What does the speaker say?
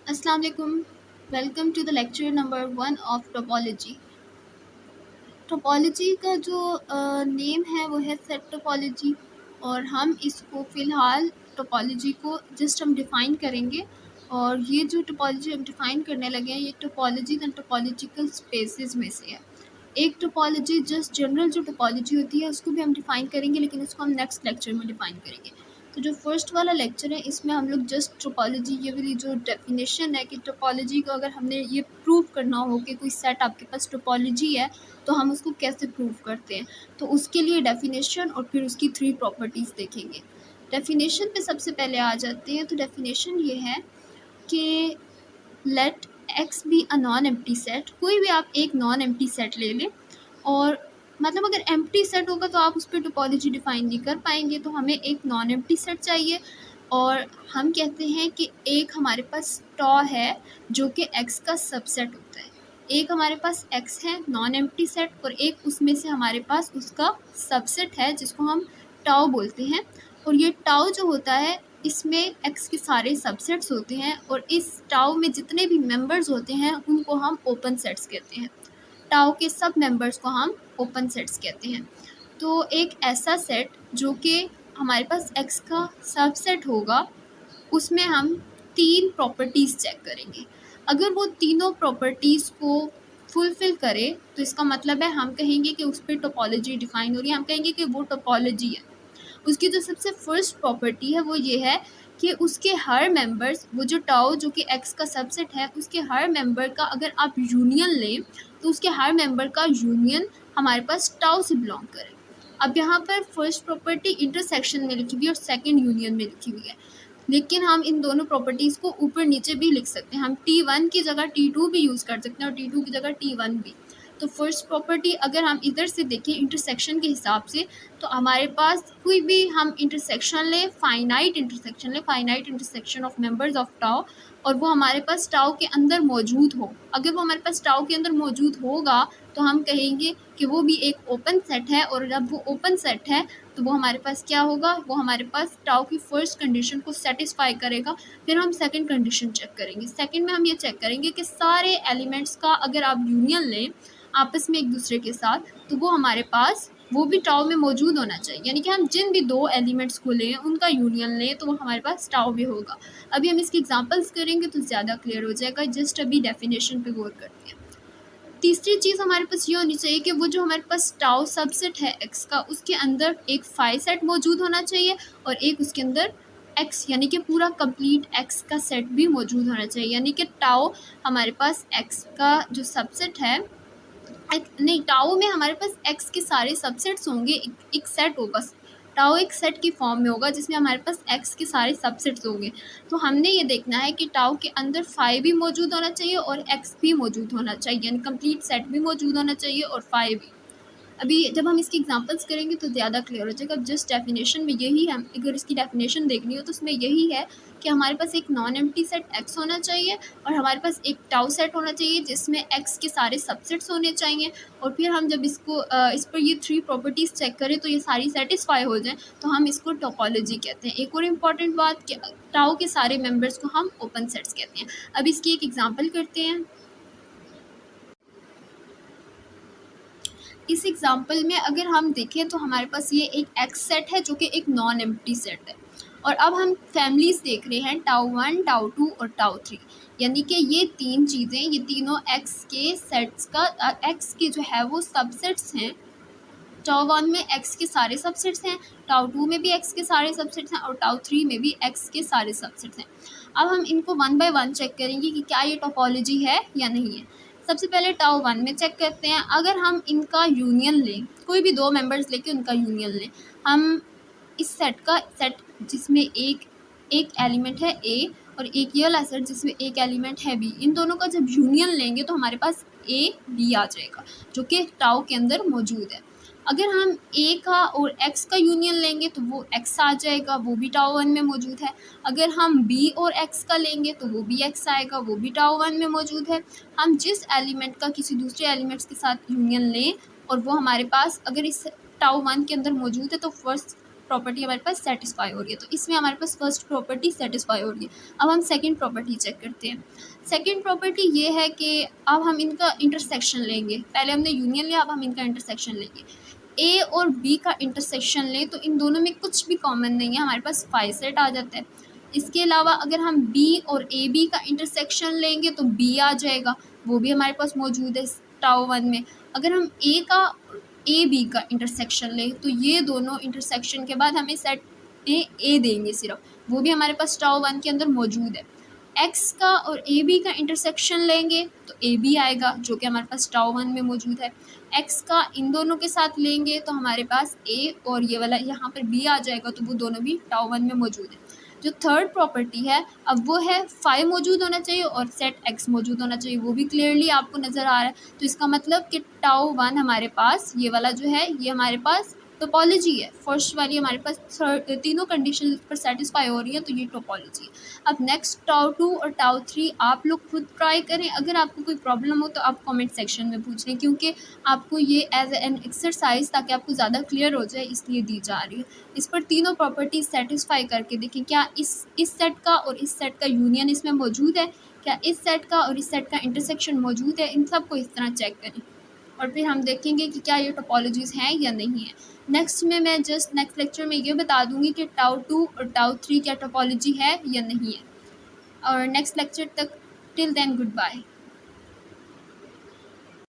अस्सलाम वालेकुम। Welcome to the lecture number 1 of topology. Topology का जो नेम है वो है सेट टोपोलॉजी, और हम इसको फ़िलहाल टोपोलॉजी को जस्ट हम डिफ़ाइन करेंगे। और ये जो टोपोलॉजी हम डिफ़ाइन करने लगे हैं, ये टोपोलॉजीज़ एंड टोपोलॉजिकल स्पेसेस में से है। एक टोपोलॉजी जस्ट जनरल जो टोपोलॉजी होती है उसको भी हम डिफ़ाइन करेंगे, लेकिन इसको हम नेक्स्ट लेक्चर में डिफ़ाइन करेंगे। तो जो फर्स्ट वाला लेक्चर है इसमें हम लोग जस्ट टोपोलॉजी, ये वाली जो डेफिनेशन है कि टोपोलॉजी को अगर हमने ये प्रूव करना हो कि कोई सेट आपके पास टोपोलॉजी है तो हम उसको कैसे प्रूव करते हैं, तो उसके लिए डेफिनेशन और फिर उसकी 3 प्रॉपर्टीज़ देखेंगे। डेफिनेशन पे सबसे पहले आ जाते हैं। तो डेफिनेशन ये है कि let X be a non empty set. कोई भी आप एक नॉन एम्प्टी सेट ले लें, और मतलब अगर एम्प्टी सेट होगा तो आप उस पर टोपोलॉजी डिफाइन नहीं कर पाएंगे, तो हमें एक नॉन एम्प्टी सेट चाहिए। और हम कहते हैं कि एक हमारे पास टॉ है जो कि एक्स का सबसेट होता है। एक हमारे पास एक्स है नॉन एम्प्टी सेट, और एक उसमें से हमारे पास उसका सबसेट है जिसको हम टाओ बोलते हैं। और ये टाओ जो होता है इसमें एक्स के सारे सबसेट्स होते हैं, और इस टाओ में जितने भी मेंबर्स होते हैं उनको हम ओपन सेट्स कहते हैं। टाओ के सब मेंबर्स को हम ओपन सेट्स कहते हैं। तो एक ऐसा सेट जो कि हमारे पास एक्स का सबसेट होगा, उसमें हम 3 प्रॉपर्टीज़ चेक करेंगे। अगर वो तीनों प्रॉपर्टीज़ को फुलफ़िल करे तो इसका मतलब है हम कहेंगे कि उस पे टोपोलॉजी डिफ़ाइन हो रही है, हम कहेंगे कि वो टोपोलॉजी है। उसकी जो सबसे फर्स्ट प्रॉपर्टी है वो ये है कि उसके हर मेंबर्स, वो जो टाओ जो कि एक्स का सबसेट है, उसके हर मेंबर का अगर आप यूनियन लें तो उसके हर मेंबर का यूनियन हमारे पास टाओ से बिलोंग करे। अब यहाँ पर फर्स्ट प्रॉपर्टी इंटरसेक्शन में लिखी हुई है और सेकंड यूनियन में लिखी हुई है, लेकिन हम इन दोनों प्रॉपर्टीज़ को ऊपर नीचे भी लिख सकते हैं। हम T1 की जगह T2 भी यूज़ कर सकते हैं और T2 की जगह T1 भी। तो फर्स्ट प्रॉपर्टी अगर हम इधर से देखें इंटरसेक्शन के हिसाब से, तो हमारे पास कोई भी हम इंटरसेक्शन लें, finite intersection of members of tau, और वो हमारे पास टाओ के अंदर मौजूद हो। अगर वो हमारे पास टाओ के अंदर मौजूद होगा तो हम कहेंगे कि वो भी एक ओपन सेट है, और जब वो ओपन सेट है तो वो हमारे पास क्या होगा, वो हमारे पास टाओ की फर्स्ट कंडीशन को सेटिस्फाई करेगा। फिर हम सेकंड कंडीशन चेक करेंगे। सेकंड में हम ये चेक करेंगे कि सारे एलिमेंट्स का अगर आप यूनियन लें आपस में एक दूसरे के साथ, तो वो हमारे पास वो भी टाओ में मौजूद होना चाहिए। यानी कि हम जिन भी 2 एलिमेंट्स को लें उनका यूनियन लें तो वो हमारे पास टाओ भी होगा। अभी हम इसके एग्जांपल्स करेंगे तो ज़्यादा क्लियर हो जाएगा। जस्ट अभी डेफिनेशन पे गौर करते हैं। तीसरी चीज़ हमारे पास ये होनी चाहिए कि वो जो हमारे पास टाओ सबसेट है एक्स का, उसके अंदर एक फाई सेट मौजूद होना चाहिए, और एक उसके अंदर एक्स यानी कि पूरा कंप्लीट एक्स का सेट भी मौजूद होना चाहिए। यानी कि टाओ हमारे पास एक्स का जो सबसेट है, नहीं, टाओ में हमारे पास एक्स के सारे सबसेट्स होंगे, एक सेट होगा। टाओ एक सेट की फॉर्म में होगा जिसमें हमारे पास एक्स के सारे सबसेट्स होंगे। तो हमने ये देखना है कि टाओ के अंदर फाई भी मौजूद होना चाहिए और एक्स भी मौजूद होना चाहिए, यानी कंप्लीट सेट भी मौजूद होना चाहिए और फाई भी। अभी जब हम इसकी एग्जांपल्स करेंगे तो ज़्यादा क्लियर हो जाएगा। अब जस्ट डेफिनेशन में यही है, अगर इसकी डेफिनेशन देखनी हो तो उसमें यही है कि हमारे पास एक नॉन एम्प्टी सेट एक्स होना चाहिए, और हमारे पास एक टाउ सेट होना चाहिए जिसमें एक्स के सारे सबसेट्स होने चाहिए। और फिर हम जब इसको इस पर ये 3 प्रॉपर्टीज़ चेक करें तो ये सारी सेटिस्फाई हो जाएँ तो हम इसको टोपोलॉजी कहते हैं। एक और इम्पॉर्टेंट बात कि टाउ के सारे मेम्बर्स को हम ओपन सेट्स कहते हैं। अब इसकी एक एग्जाम्पल करते हैं। इस एग्जाम्पल में अगर हम देखें तो हमारे पास ये एक एक्स सेट है जो कि एक नॉन एम्प्टी सेट है, और अब हम फैमिलीज देख रहे हैं टाउ 1, टाउ 2 और टाउ 3। यानी कि ये 3 चीज़ें, ये तीनों एक्स के सेट्स का एक्स के जो है वो सबसेट्स हैं। टाउ 1 में एक्स के सारे सबसेट्स हैं, टाउ 2 में भी एक्स के सारे सबसेट्स हैं, और टाउ 3 में भी एक्स के सारे सबसेट्स हैं। अब हम इनको 1 बाय 1 चेक करेंगे कि क्या ये टोपोलॉजी है या नहीं है। सबसे पहले टाउ 1 में चेक करते हैं। अगर हम इनका यूनियन लें, कोई भी 2 मेंबर्स लेके उनका यूनियन लें, हम इस सेट जिसमें एक एलिमेंट है ए और एक ये वाला सेट जिसमें एक एलिमेंट है बी, इन दोनों का जब यूनियन लेंगे तो हमारे पास ए बी आ जाएगा जो कि टाउ के अंदर मौजूद है। अगर हम ए का और एक्स का यूनियन लेंगे तो वो एक्स आ जाएगा, वो भी टाउ 1 में मौजूद है। अगर हम बी और एक्स का लेंगे तो वो भी एक्स आएगा, वो भी टाउ 1 में मौजूद है। हम जिस एलिमेंट का किसी दूसरे एलिमेंट्स के साथ यूनियन लें और वो हमारे पास अगर इस टाउ 1 के अंदर मौजूद है तो फर्स्ट प्रॉपर्टी हमारे पास सेटिस्फाई हो रही है, तो इसमें हमारे पास फर्स्ट प्रॉपर्टी सेटिस्फाई हो रही है। अब हम सेकंड प्रॉपर्टी चेक करते हैं। सेकंड प्रॉपर्टी ये है कि अब हम इनका इंटरसेक्शन लेंगे। पहले हमने यूनियन लिया, अब हम इनका इंटरसेक्शन लेंगे। ए और बी का इंटरसेक्शन लें तो इन दोनों में कुछ भी कॉमन नहीं है, हमारे पास 5 सेट आ जाता है। इसके अलावा अगर हम बी और ए बी का इंटरसेक्शन लेंगे तो बी आ जाएगा, वो भी हमारे पास मौजूद है टाउ 1 में। अगर हम ए का ए बी का इंटरसेक्शन लें तो ये दोनों इंटरसेक्शन के बाद हमें सेट में ए देंगे सिर्फ, वो भी हमारे पास टाउ 1 के अंदर मौजूद है। एक्स का और ए बी का इंटरसेक्शन लेंगे तो ए बी आएगा, जो कि हमारे पास टाउ 1 में मौजूद है। एक्स का इन दोनों के साथ लेंगे तो हमारे पास ए और ये वाला यहाँ पर बी आ जाएगा, तो वो दोनों भी टाउ 1 में मौजूद है। जो थर्ड प्रॉपर्टी है अब वो है 5 मौजूद होना चाहिए और सेट एक्स मौजूद होना चाहिए, वो भी क्लियरली आपको नज़र आ रहा है। तो इसका मतलब कि टाउ 1 हमारे पास ये वाला जो है ये हमारे पास टोपोलॉजी है। फर्स्ट वाली हमारे पास तीनों कंडीशन पर सेटिस्फाई हो रही है, तो ये टोपोलॉजी है। अब नेक्स्ट टाउ 2 और टाउ 3 आप लोग खुद ट्राई करें। अगर आपको कोई प्रॉब्लम हो तो आप कमेंट सेक्शन में पूछ लें, क्योंकि आपको ये एज एन एक्सरसाइज ताकि आपको ज़्यादा क्लियर हो जाए इसलिए दी जा रही है। इस पर तीनों प्रॉपर्टीज सेटिस्फाई करके देखें क्या इस सेट का और इस सेट का यूनियन इसमें मौजूद है, क्या इस सेट का और इस सेट का इंटरसेक्शन मौजूद है। इन सब को इस तरह चेक करें और फिर हम देखेंगे कि क्या ये टोपोलॉजीज़ हैं या नहीं है। नेक्स्ट में मैं जस्ट नेक्स्ट लेक्चर में ये बता दूंगी कि टाउ 2 और टाउ 3 क्या टोपोलॉजी है या नहीं है। और नेक्स्ट लेक्चर तक टिल देन गुड बाय।